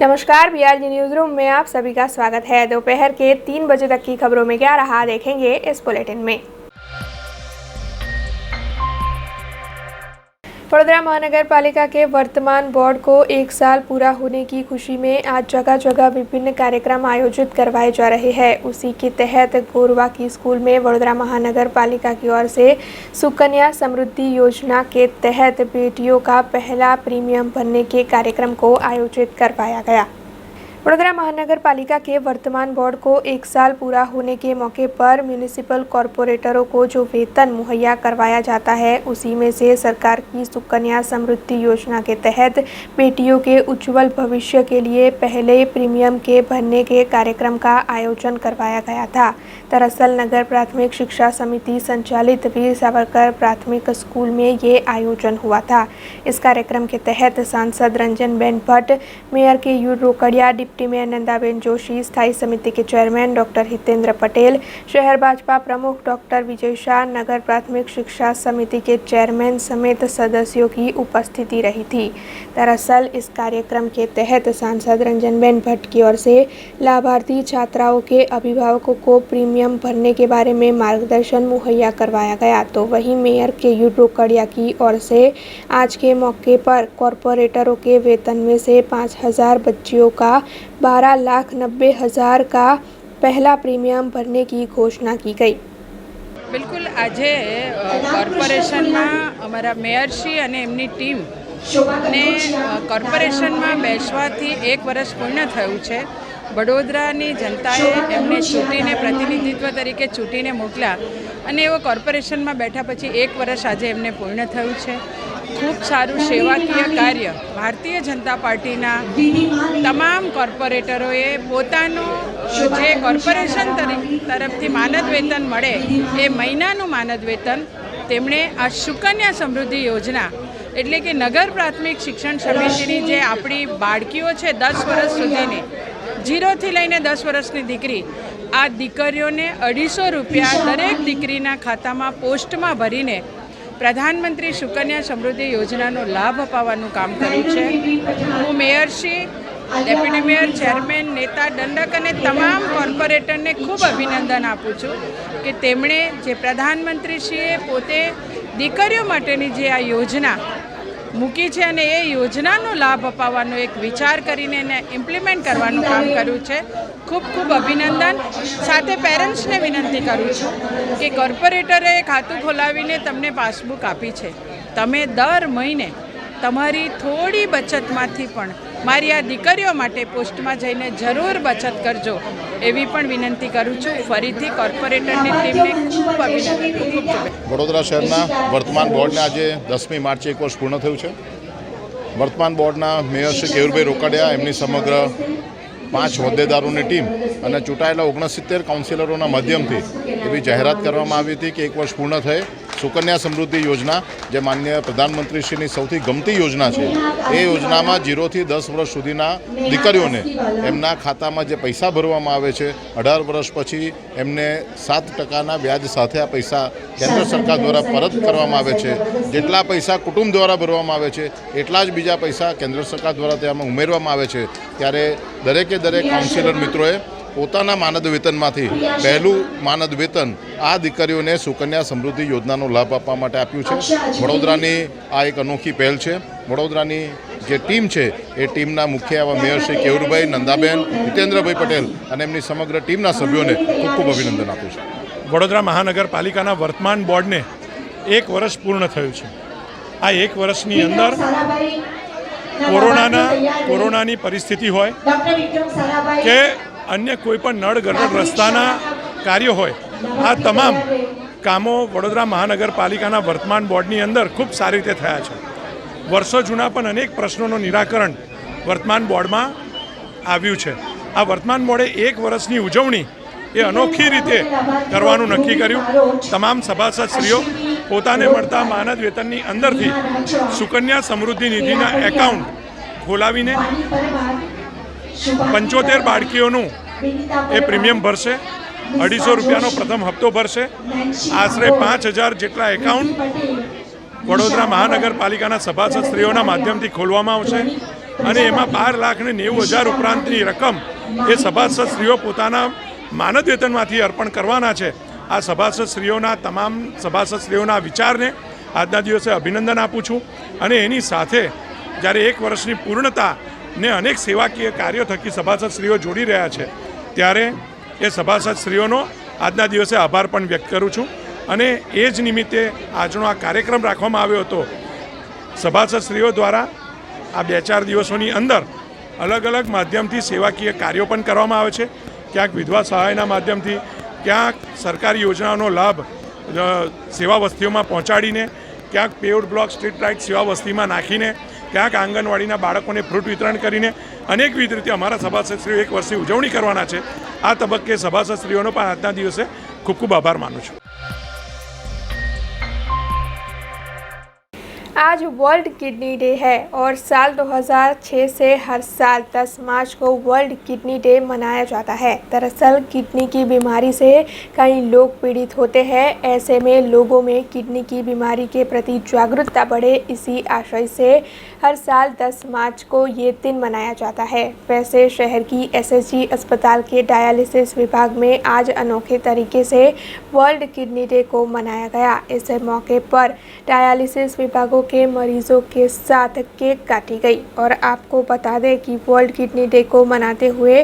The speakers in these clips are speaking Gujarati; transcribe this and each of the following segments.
नमस्कार, बीआरजी न्यूज रूम में आप सभी का स्वागत है। दोपहर के 3 बजे तक की खबरों में क्या रहा देखेंगे इस बुलेटिन में। वडोदरा महानगर पालिका के वर्तमान बोर्ड को 1 साल पूरा होने की खुशी में आज जगह जगह विभिन्न कार्यक्रम आयोजित करवाए जा रहे हैं। उसी के तहत गोरवा की स्कूल में वडोदरा महानगर पालिका की ओर से सुकन्या समृद्धि योजना के तहत बेटियों का पहला प्रीमियम भरने के कार्यक्रम को आयोजित करवाया गया। वडोदरा महानगर पालिका के वर्तमान बोर्ड को 1 साल पूरा होने के मौके पर म्यूनिसिपल कॉरपोरेटरों को जो वेतन मुहैया करवाया जाता है, उसी में से सरकार की सुकन्या समृद्धि योजना के तहत बेटियों के उज्जवल भविष्य के लिए पहले प्रीमियम के भरने के कार्यक्रम का आयोजन करवाया गया था। दरअसल नगर प्राथमिक शिक्षा समिति संचालित वीर सावरकर प्राथमिक स्कूल में ये आयोजन हुआ था। इस कार्यक्रम के तहत सांसद Ranjanben Bhatt, mayor Keyur Rokadiya, deputy mayor Nandaben Joshi, स्थायी समिति के चेयरमैन डॉक्टर हितेंद्र पटेल, शहर भाजपा प्रमुख डॉक्टर विजय शाह, नगर प्राथमिक शिक्षा समिति के चेयरमैन समेत सदस्यों की उपस्थिति रही थी। दरअसल इस कार्यक्रम के तहत सांसद रंजनबेन भट्ट की ओर से लाभार्थी छात्राओं के अभिभावकों को प्रीमियम भरने के बारे में मार्गदर्शन मुहैया करवाया गया। तो वहीं मेयर केयूर रोकड़िया की ओर से आज के मौके पर कॉरपोरेटरों के वेतन में से 5,000 बच्चियों का 12,90,000 का पहला प्रीमियम भरने की घोषणा की गई। बिल्कुल आजे कॉर्पोरेशन में अमरा मेयरश्री अने एमनी टीम ने कॉर्पोरेशन में बेसवाथी 1 वर्ष पूर्ण थयुं छे। वडोदरानी जनताए एमने चूंटीने प्रतिनिधित्व तरीके चूंटीने मोकल्या अने एवो कॉर्पोरेशन में बैठा पछी 1 वर्ष आज एमने पूर्ण थयुं छे। खूब सारू सेवाकीय कार्य भारतीय जनता पार्टीना तमाम कॉर्पोरेटरोए पोतानो जे कॉर्पोरेशन तरफथी मानद वेतन मळे ए महीनानुं मानद वेतन तेमणे आ सुकन्या समृद्धि योजना एटले कि नगर प्राथमिक शिक्षण समितिनी जे आपणी बाळकीओ छे 10 वर्ष सुधीनी 0 થી લઈને 10 વર્ષની દીકરી આ દીકરીઓને 250 રૂપિયા દરેક દીકરીના ખાતામાં પોસ્ટમાં ભરીને પ્રધાનમંત્રી સુકન્યા સમૃદ્ધિ યોજનાનો લાભ અપાવવાનું કામ કર્યું છે। હું મેયરશ્રી, ડેપ્યુટી મેયર, ચેરમેન, નેતા દંડક અને તમામ કોર્પોરેટરને ખૂબ અભિનંદન આપું છું કે તેમણે જે પ્રધાનમંત્રીશ્રીએ પોતે દીકરીઓ માટેની જે આ યોજના મૂકી છે અને એ યોજનાનો લાભ અપાવવાનો એક વિચાર કરીને એને ઇમ્પ્લિમેન્ટ કરવાનું કામ કર્યું છે। ખૂબ ખૂબ અભિનંદન। સાથે પેરેન્ટ્સને વિનંતી કરું છું કે કોર્પોરેટરે ખાતું ખોલાવીને તમને પાસબુક આપી છે, તમે દર મહિને તમારી થોડી બચતમાંથી પણ મારી આ દીકરીઓ માટે પોસ્ટમાં જઈને જરૂર બચત કરજો એવી પણ વિનંતી કરું છું। ફરીથી કોર્પોરેટરની ટીમને ખૂબ અભિનંદન। વડોદરા શહેરના વર્તમાન બોર્ડને આજે 10મી માર્ચે 1 વર્ષ પૂર્ણ થયું છે। વર્તમાન બોર્ડના મેયર શ્રી કેયુરભાઈ રોકડિયા, એમની સમગ્ર 5 હોદ્દેદારોની ટીમ અને ચૂંટાયેલા 69 કાઉન્સિલરોના માધ્યમથી એવી જાહેરાત કરવામાં આવી હતી કે 1 વર્ષ પૂર્ણ થયે સુકન્યા સમૃદ્ધિ યોજના જે માનનીય પ્રધાનમંત્રીશ્રીની સૌથી ગમતી યોજના છે, એ યોજનામાં 0 થી 10 વર્ષ સુધીના દીકરીઓને એમના ખાતામાં જે પૈસા ભરવામાં આવે છે, 18 વર્ષ પછી એમને 7% વ્યાજ સાથે આ પૈસા કેન્દ્ર સરકાર દ્વારા પરત કરવામાં આવે છે। જેટલા પૈસા કુટુંબ દ્વારા ભરવામાં આવે છે એટલા જ બીજા પૈસા કેન્દ્ર સરકાર દ્વારા તેમાં ઉમેરવામાં આવે છે। ત્યારે દરેકે દરેક કાઉન્સિલર મિત્રોએ પોતાના માનદ વેતનમાંથી પહેલું માનદ વેતન આ દીકરીઓને સુકન્યા સમૃદ્ધિ યોજનાનો લાભ આપવા માટે આપ્યું છે। વડોદરાની આ એક અનોખી પહેલ છે। વડોદરાની જે ટીમ છે એ ટીમના મુખ્ય એવા મેયર શ્રી કેયુરભાઈ, નંદાબેન, હિતેન્દ્રભાઈ પટેલ અને એમની સમગ્ર ટીમના સભ્યોને ખૂબ ખૂબ અભિનંદન આપું છું। વડોદરા મહાનગરપાલિકાના વર્તમાન બોર્ડને 1 વર્ષ પૂર્ણ થયું છે। આ 1 વર્ષની અંદર કોરોનાની પરિસ્થિતિ હોય કે अन्य कोईपण नळ गरड रस्ताना कार्य होय, आ तमाम कामों वडोदरा महानगरपालिकाना वर्तमान बोर्डनी अंदर खूब सारी रीते थया छे। वर्षो जूना पण अनेक प्रश्नों निराकरण वर्तमान बोर्ड में आव्युं छे। आ वर्तमान बोर्डे 1 वर्षनी उजवणी ए अनोखी रीते करवानुं नक्की कर्युं। तमाम सभासदश्रीओ पोताने मळता मानद वेतननी अंदरथी सुकन्या समृद्धि निधिना एकाउंट खोलावीने 75 बाळकीओनुं ए प्रीमियम भरशे। 250 રૂપિયાનો પ્રથમ હપ્તો ભરશે। આશરે 5000 જેટલા એકાઉન્ટ વડોદરા મહાનગરપાલિકાના સભાસદ શ્રીઓના માધ્યમથી ખોલવામાં આવશે। અને એમાં 12,90,000 ઉપરાંતની રકમ એ સભાસદશ્રીઓ પોતાના માનદ વેતનમાંથી અર્પણ કરવાના છે. આ સભાસદશ્રીઓના તમામ સભાસદશ્રીઓના વિચારને આજના દિવસે અભિનંદન આપું છું. અને એની સાથે જ્યારે 1 વર્ષની પૂર્ણતાને અનેક સેવાકીય કાર્યો થકી સભાસદશ્રીઓ જોડી રહ્યા છે ત્યારે એ સભાસદશ્રીઓનો આજના દિવસે આભાર પણ વ્યક્ત કરું છું. અને એ જ નિમિત્તે આજનો આ કાર્યક્રમ રાખવામાં આવ્યો હતો. સભાસદશ્રીઓ દ્વારા આ 2-4 દિવસોની અંદર અલગ અલગ માધ્યમથી સેવાકીય કાર્યો પણ કરવામાં આવે છે. ક્યાંક વિધવા સહાયના માધ્યમથી, ક્યાંક સરકારી યોજનાઓનો લાભ સેવા વસ્તીઓમાં પહોંચાડીને, ક્યાંક પેવડ બ્લોક સ્ટ્રીટ લાઇટ સેવા વસ્તીમાં નાખીને, ક્યાંક આંગણવાડીના બાળકોને ફ્રૂટ વિતરણ કરીને અનેકવિધ રીતે અમારા સભાસદશ્રીઓ 1 વર્ષની ઉજવણી કરવાના છે. આ તબક્કે સભાસદશ્રીઓનો પણ આજના દિવસે ખૂબ ખૂબ આભાર માનું છું. आज वर्ल्ड किडनी डे है और साल 2006 से हर साल 10 मार्च को वर्ल्ड किडनी डे मनाया जाता है. दरअसल किडनी की बीमारी से कई लोग पीड़ित होते हैं. ऐसे में लोगों में किडनी की बीमारी के प्रति जागरूकता बढ़े, इसी आशय से हर साल 10 मार्च को ये दिन मनाया जाता है. वैसे शहर की SSG अस्पताल के डायलिसिस विभाग में आज अनोखे तरीके से वर्ल्ड किडनी डे को मनाया गया. इस मौके पर डायलिसिस विभागों के मरीजों के साथ केक काटी गई. और आपको बता दें कि वर्ल्ड किडनी डे को मनाते हुए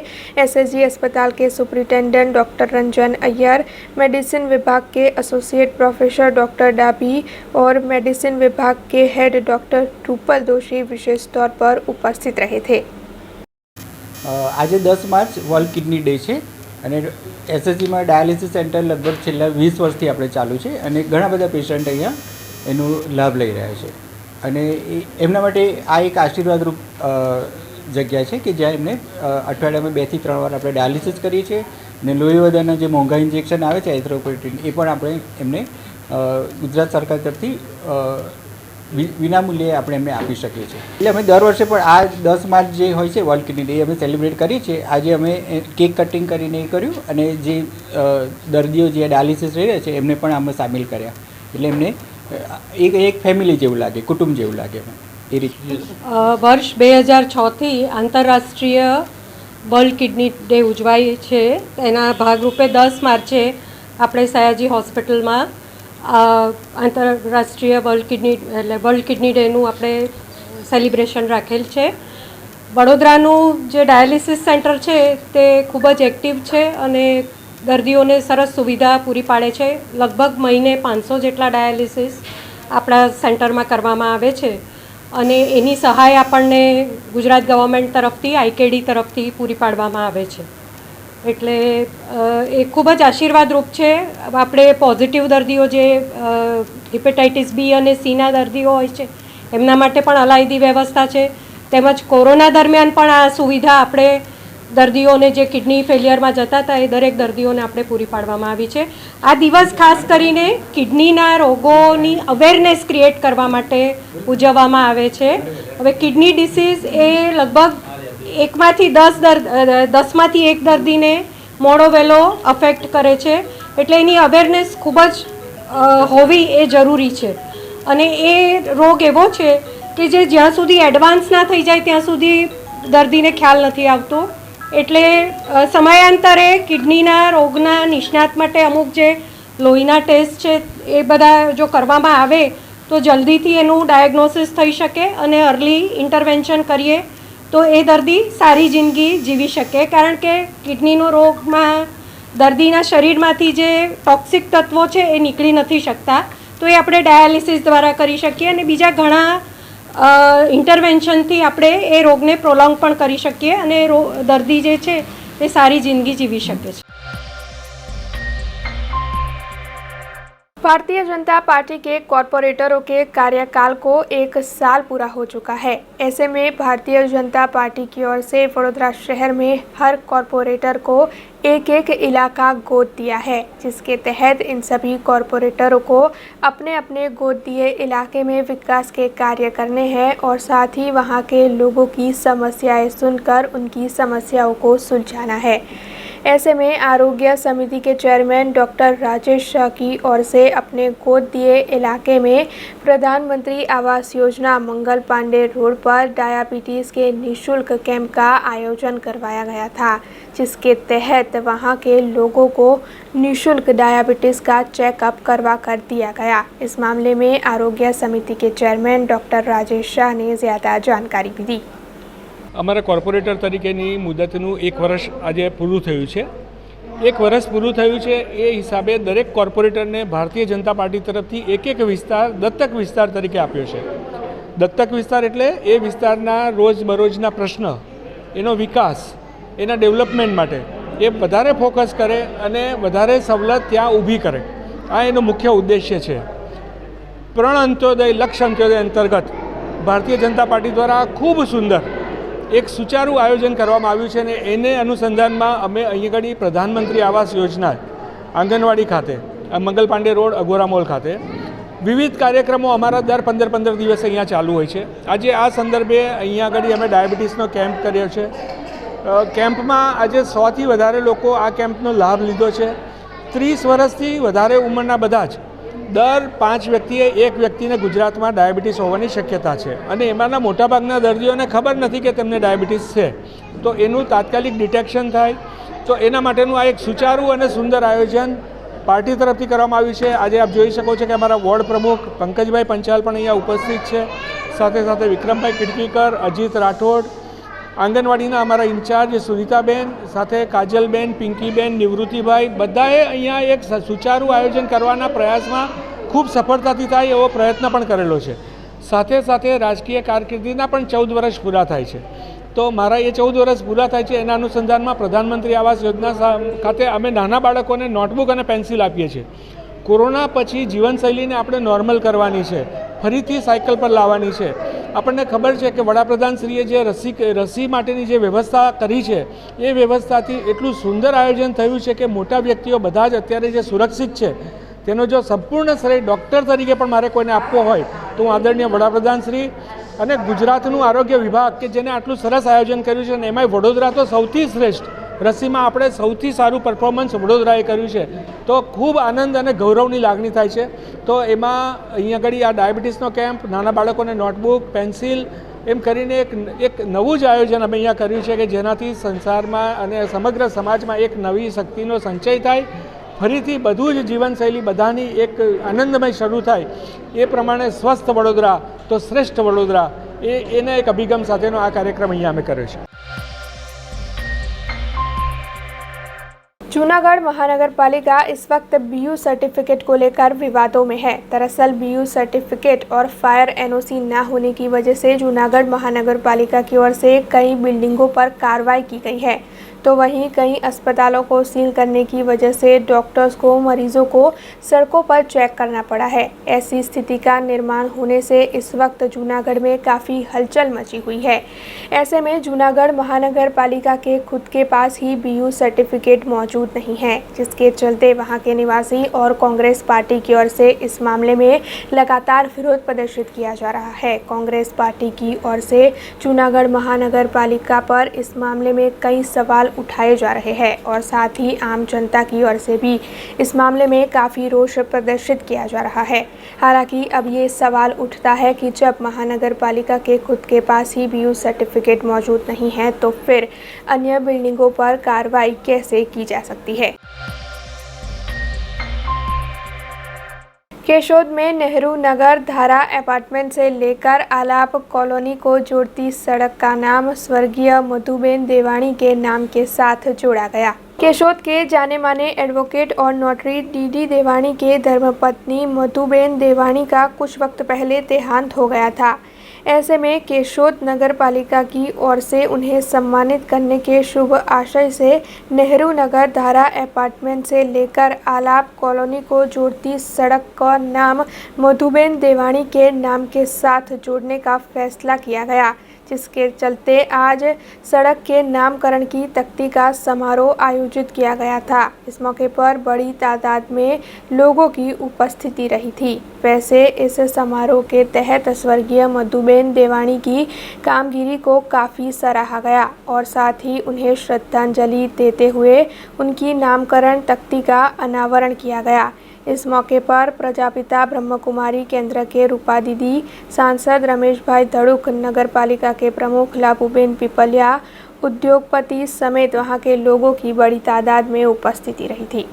SSG अस्पताल के superintendent doctor Ranjan Iyer, medicine विभाग के एसोसिएट प्रोफेसर डॉक्टर डाबी और मेडिसिन विभाग के हेड डॉक्टर रूपल दोषी विशेष तौर पर उपस्थित रहे थे. आज 10 मार्च वर्ल्ड किडनी डे है અને SSGમાં ડાયાલિસિસ સેન્ટર લગભગ છેલ્લા 20 વર્ષથી આપણે ચાલુ છે અને ઘણા બધા પેશન્ટ અહીંયા એનો લાભ લઈ રહ્યા છે. અને એમના માટે આ એક આશીર્વાદરૂપ જગ્યા છે કે જ્યાં એમને અઠવાડિયામાં 2 થી 3 વાર આપણે ડાયાલિસિસ કરીએ છીએ. અને લોહી વધારના જે મોંઘા ઇન્જેક્શન આવે છે એરિથ્રોપોએટિન એ પણ આપણે એમને ગુજરાત સરકાર તરફથી વિનામૂલ્યે આપણે એમને આપી શકીએ છીએ. એટલે અમે દર વર્ષે પણ આ 10 માર્ચ જે હોય છે વર્લ્ડ કિડની ડે અમે સેલિબ્રેટ કરીએ છીએ. આજે અમે કેક કટિંગ કરીને એ કર્યું અને જે દર્દીઓ જે ડાયાલિસિસ રહી રહ્યા છે એમને પણ આમાં સામેલ કર્યા. એટલે એમને એક ફેમિલી જેવું લાગે, કુટુંબ જેવું લાગે એ રીતે. વર્ષ 2006થી આંતરરાષ્ટ્રીય વર્લ્ડ કિડની ડે ઉજવાય છે. એના ભાગરૂપે 10 માર્ચે આપણે સયાજી હોસ્પિટલમાં આંતરરાષ્ટ્રીય વર્લ્ડ કિડની ડેનું આપણે સેલિબ્રેશન રાખેલ છે. વડોદરાનું જે ડાયાલિસિસ સેન્ટર છે તે ખૂબ જ એક્ટિવ છે અને દર્દીઓને સરસ સુવિધા પૂરી પાડે છે. લગભગ મહિને 500 જેટલા ડાયાલિસિસ આપણા સેન્ટરમાં કરવામાં આવે છે અને એની સહાય આપણને ગુજરાત ગવર્મેન્ટ તરફથી IKD તરફથી પૂરી પાડવામાં આવે છે. એટલે એ ખૂબ જ આશીર્વાદરૂપ છે. આપણે પોઝિટિવ દર્દીઓ જે હિપેટાઇટિસ B અને Cના દર્દીઓ હોય છે એમના માટે પણ અલાયદી વ્યવસ્થા છે. તેમજ કોરોના દરમિયાન પણ આ સુવિધા આપણે દર્દીઓને જે કિડની ફેલિયરમાં જતા હતા એ દરેક દર્દીઓને આપણે પૂરી પાડવામાં આવી છે. આ દિવસ ખાસ કરીને કિડનીના રોગોની અવેરનેસ ક્રિએટ કરવા માટે ઉજવવામાં આવે છે. હવે કિડની ડિસીઝ એ લગભગ 1માંથી 10માંથી 1 દર્દીને મોડો વહેલો અફેક્ટ કરે છે. એટલે એની અવેરનેસ ખૂબ જ હોવી એ જરૂરી છે. અને એ રોગ એવો છે કે જે જ્યાં સુધી એડવાન્સ ના થઈ જાય ત્યાં સુધી દર્દીને ખ્યાલ નથી આવતો. એટલે સમયાંતરે કિડનીના રોગના નિષ્ણાત માટે અમુક જે લોહીના ટેસ્ટ છે એ બધા જો કરવામાં આવે તો જલ્દીથી એનું ડાયગ્નોસિસ થઈ શકે અને અર્લી ઇન્ટરવેન્શન કરીએ તો એ દર્દી સારી જિંદગી જીવી શકે. કારણ કે કિડનીનો રોગમાં દર્દીના શરીરમાંથી જે ટોક્સિક તત્વો છે એ નીકળી નથી શકતા. તો એ આપણે ડાયાલિસિસ દ્વારા કરી શકીએ અને બીજા ઘણા ઇન્ટરવેન્શનથી આપણે એ રોગને પ્રોલોંગ પણ કરી શકીએ અને દર્દી જે છે એ સારી જિંદગી જીવી શકે છે. भारतीय जनता पार्टी के कॉरपोरेटरों के कार्यकाल को 1 साल पूरा हो चुका है. ऐसे में भारतीय जनता पार्टी की ओर से वडोदरा शहर में हर कॉरपोरेटर को एक इलाका गोद दिया है, जिसके तहत इन सभी कॉरपोरेटरों को अपने अपने गोद दिए इलाके में विकास के कार्य करने हैं और साथ ही वहां के लोगों की समस्याएं सुनकर उनकी समस्याओं को सुलझाना है. ऐसे में आरोग्य समिति के चेयरमैन डॉक्टर राजेश शाह की ओर से अपने गोद दिए इलाके में प्रधानमंत्री आवास योजना मंगल पांडे रोड पर डायबिटीज़ के निःशुल्क कैंप का आयोजन करवाया गया था, जिसके तहत वहां के लोगों को निःशुल्क डायबिटीज़ का चेकअप करवा कर दिया गया। इस मामले में आरोग्य समिति के चेयरमैन डॉक्टर राजेश शाह ने ज़्यादा जानकारी भी दी। અમારા કોર્પોરેટર તરીકેની મુદતનું 1 વર્ષ આજે પૂરું થયું છે। 1 વર્ષ પૂરું થયું છે એ હિસાબે દરેક કોર્પોરેટરને ભારતીય જનતા પાર્ટી તરફથી એક વિસ્તાર દત્તક વિસ્તાર તરીકે આપ્યો છે। દત્તક વિસ્તાર એટલે એ વિસ્તારના રોજબરોજના પ્રશ્ન, એનો વિકાસ, એના ડેવલપમેન્ટ માટે એ વધારે ફોકસ કરે અને વધારે સવલત ત્યાં ઊભી કરે। આ એનો મુખ્ય ઉદ્દેશ્ય છે। પ્રણ અંત્યોદય, લક્ષ્ય અંત્યોદય અંતર્ગત ભારતીય જનતા પાર્ટી દ્વારા ખૂબ સુંદર एक सुचारू आयोजन કરવામાં આવ્યું છે અને એને અનુસંધાનમાં અમે અહીં આગળ પ્રધાનમંત્રી આવાસ યોજના આંગણવાડી ખાતે Mangal Pandey road Agora mall ખાતે વિવિધ કાર્યક્રમો અમારા દર 15 દિવસે અહીંયા ચાલુ હોય છે। આજે આ સંદર્ભે અહીંયા આગળ અમે ડાયાબિટીસનો કેમ્પ કર્યો છે। કેમ્પમાં આજે 100થી વધારે લોકો આ કેમ્પનો લાભ લીધો છે। 30 વર્ષથી વધારે ઉંમરના બધા જ દર 5 વ્યક્તિએ 1 વ્યક્તિને ગુજરાતમાં ડાયાબિટીસ હોવાની શક્યતા છે અને એમાંના મોટાભાગના દર્દીઓને ખબર નથી કે તેમને ડાયાબિટીસ છે, તો એનું તાત્કાલિક ડિટેક્શન થાય। તો એના માટેનું આ એક સુચારું અને સુંદર આયોજન પાર્ટી તરફથી કરવામાં આવ્યું છે। આજે આપ જોઈ શકો છો કે અમારા વોર્ડ પ્રમુખ પંકજભાઈ પંચાલ પણ અહીંયા ઉપસ્થિત છે, સાથે સાથે વિક્રમભાઈ કિડકીકર, અજીત રાઠોડ, આંગણવાડીના અમારા ઇન્ચાર્જ સુનિતાબેન, સાથે કાજલબેન, પિંકીબેન, નિવૃત્તિભાઈ, બધાએ અહીંયા એક સુચારું આયોજન કરવાના પ્રયાસમાં ખૂબ સફળતાથી થાય એવો પ્રયત્ન પણ કરેલો છે। સાથે સાથે રાજકીય કારકિર્દીના પણ 14 વર્ષ પૂરા થાય છે, તો મારા એ 14 વર્ષ પૂરા થાય છે એના અનુસંધાનમાં પ્રધાનમંત્રી આવાસ યોજના ખાતે અમે નાના બાળકોને નોટબુક અને પેન્સિલ આપીએ છીએ। કોરોના પછી જીવનશૈલીને આપણે નોર્મલ કરવાની છે, ફરીથી સાયકલ પર લાવવાની છે। આપણને ખબર છે કે વડાપ્રધાનશ્રીએ જે રસી માટેની જે વ્યવસ્થા કરી છે એ વ્યવસ્થાથી એટલું સુંદર આયોજન થયું છે કે મોટા વ્યક્તિઓ બધા જ અત્યારે જે સુરક્ષિત છે તેનો જો સંપૂર્ણ શ્રેય ડૉક્ટર તરીકે પણ મારે કોઈને આપવો હોય તો હું આદરણીય વડાપ્રધાનશ્રી અને ગુજરાતનું આરોગ્ય વિભાગ કે જેને આટલું સરસ આયોજન કર્યું છે અને એમાંય વડોદરા તો સૌથી શ્રેષ્ઠ, રસીમાં આપણે સૌથી સારું પરફોર્મન્સ વડોદરાએ કર્યું છે, તો ખૂબ આનંદ અને ગૌરવની લાગણી થાય છે। તો એમાં અહીં આગળ આ ડાયાબિટીસનો કેમ્પ, નાના બાળકોને નોટબુક, પેન્સિલ એમ કરીને એક નવું જ આયોજન અમે અહીંયા કર્યું છે કે જેનાથી સંસારમાં અને સમગ્ર સમાજમાં એક નવી શક્તિનો સંચય થાય, ફરીથી બધું જ જીવનશૈલી બધાની એક આનંદમય શરૂ થાય એ પ્રમાણે સ્વસ્થ વડોદરા તો શ્રેષ્ઠ વડોદરા એના એક અભિગમ સાથેનો આ કાર્યક્રમ અહીંયા અમે કર્યો છે। जूनागढ़ महानगर पालिका इस वक्त बीयू सर्टिफिकेट को लेकर विवादों में है। दरअसल बीयू सर्टिफिकेट और फायर एनओसी न होने की वजह से जूनागढ़ महानगर पालिका की ओर से कई बिल्डिंगों पर कार्रवाई की गई है, तो वहीं कई अस्पतालों को सील करने की वजह से डॉक्टर्स को मरीजों को सड़कों पर चेक करना पड़ा है। ऐसी स्थिति का निर्माण होने से इस वक्त जूनागढ़ में काफ़ी हलचल मची हुई है। ऐसे में जूनागढ़ महानगर पालिका के खुद के पास ही बीयू सर्टिफिकेट मौजूद नहीं है, जिसके चलते वहां के निवासी और कांग्रेस पार्टी की ओर से इस मामले में लगातार विरोध प्रदर्शित किया जा रहा है। कांग्रेस पार्टी की ओर से जूनागढ़ महानगर पालिका पर इस मामले में कई सवाल उठाए जा रहे हैं और साथ ही आम जनता की ओर से भी इस मामले में काफ़ी रोष प्रदर्शित किया जा रहा है। हालांकि अब ये सवाल उठता है कि जब महानगर पालिका के खुद के पास ही बीयू सर्टिफिकेट मौजूद नहीं है तो फिर अन्य बिल्डिंगों पर कार्रवाई कैसे की जा सकती है। केशोद में नेहरू नगर धारा अपार्टमेंट से लेकर आलाप कॉलोनी को जोड़ती सड़क का नाम स्वर्गीय मधुबेन देवाणी के नाम के साथ जोड़ा गया। केशोद के जाने माने एडवोकेट और नोटरी डीडी देवाणी के धर्मपत्नी मधुबेन देवाणी का कुछ वक्त पहले देहांत हो गया था। ऐसे में केशोद नगर पालिका की ओर से उन्हें सम्मानित करने के शुभ आशय से नेहरू नगर धारा अपार्टमेंट से लेकर आलाप कॉलोनी को जोड़ती सड़क का नाम मधुबेन देवाणी के नाम के साथ जोड़ने का फैसला किया गया, जिसके चलते आज सड़क के नामकरण की तख्ती का समारोह आयोजित किया गया था। इस मौके पर बड़ी तादाद में लोगों की उपस्थिति रही थी। वैसे इस समारोह के तहत स्वर्गीय मधुबेन देवानी की कामगिरी को काफ़ी सराहा गया और साथ ही उन्हें श्रद्धांजलि देते हुए उनकी नामकरण तख्ती का अनावरण किया गया। इस मौके पर प्रजापिता ब्रह्मकुमारी केंद्र के रूपा दीदी, सांसद रमेश भाई धड़ुक, नगर पालिका के प्रमुख लाबूबेन पिपलिया, उद्योगपति समेत वहां के लोगों की बड़ी तादाद में उपस्थिति रही थी।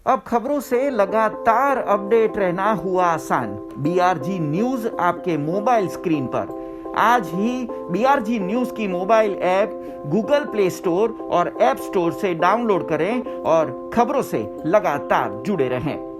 अब खबरों से लगातार अपडेट रहना हुआ आसान। BRG न्यूज आपके मोबाइल स्क्रीन पर। आज ही BRG न्यूज की mobile app Google play store और ऐप स्टोर से डाउनलोड करें और खबरों से लगातार जुड़े रहें।